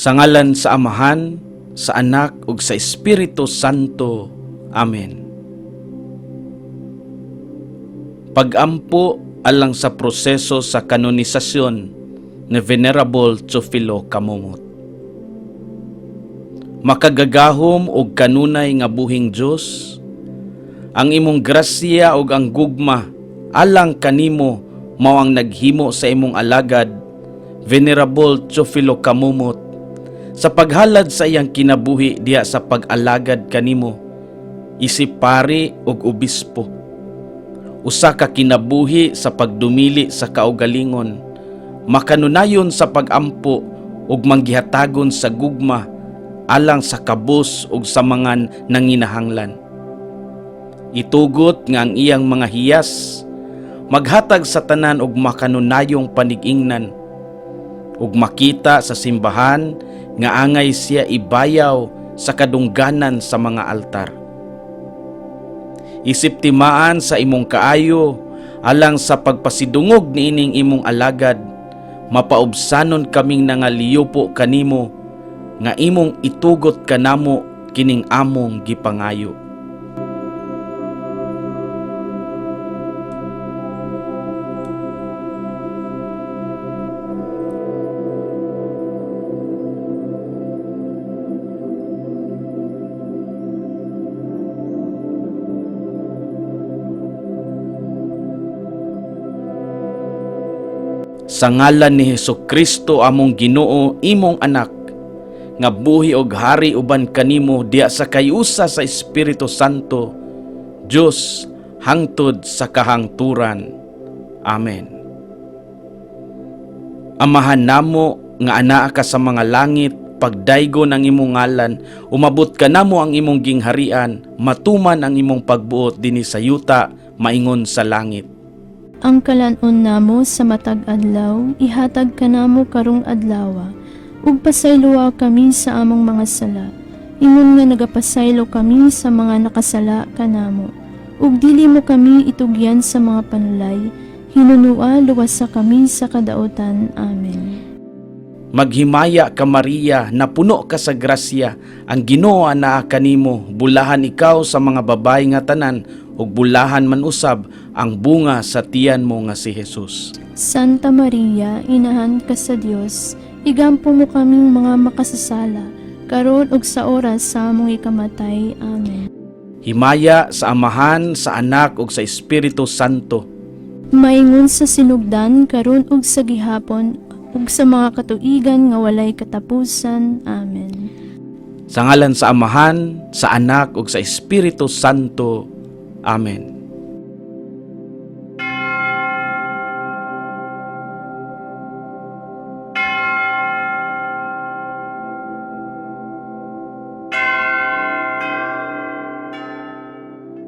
Sa ngalan sa Amahan, sa Anak, ug sa Espiritu Santo. Amen. Pag-ampo alang sa proseso sa kanonisasyon ni Venerable Teofilo Kamumot. Makagagahom og kanunay nga buhing Dios, ang imong grasya ug ang gugma alang kanimo mao ang naghimo sa imong alagad, Venerable Teofilo Kamumot, sa paghalad sa iyang kinabuhi diha sa pag-alagad kanimo, isip pari ug obispo. Usa ka kinabuhi sa pagdumili sa kaugalingon, makanunayon sa pag-ampo ug manggihatagon sa gugma alang sa kabus ug sa mga nanginahanglan. Itugot nga ang iyang mga hiyas maghatag sa tanan og makanunayong panig-ingnan, ug makita sa simbahan nga angay siya ibayaw sa kadungganan sa mga altar. Isip timaan sa imong kaayo alang sa pagpasidungog niining imong alagad, mapaubsanon kaming nangaliyopo kanimo nga imong itugot kanamo kining among gipangayo. Sa ngalan ni Hesukristo among Ginoo, imong anak, nga buhi og hari uban kanimo diya sa kayusa sa Espiritu Santo, Dios hangtod sa kahangturan. Amen. Amahan namo nga anaa ka sa mga langit, pagdaygo ng imong ngalan, umabot ka namo ang imong gingharian, matuman ang imong pagbuot dinhi sa yuta, maingon sa langit. Ang kalanon namo sa matag adlaw, ihatag ka namo karong adlawa, ug pasayloa kami sa among mga sala, ingon nga nagapasaylo kami sa mga nakasala kanamo, ug dili mo kami itugyan sa mga panulay, hinunua luwasa kami sa kadaotan. Amen. Maghimaya ka Maria, napuno ka sa grasya, ang Ginoo anaa kanimo, bulahan ikaw sa mga babayi nga tanan, ug bulahan man usab ang bunga sa tiyan mo nga si Jesus. Santa Maria, inahan ka sa Dios, igampo mo kaming mga makasasala, karon ug sa oras sa among ikamatay. Amen. Himaya sa Amahan, sa Anak, ug sa Espiritu Santo. Maingon sa sinugdan, karon ug sa gihapon, ug sa mga katuigan nga walay katapusan. Amen. Sa ngalan sa Amahan, sa Anak, ug sa Espiritu Santo. Amen.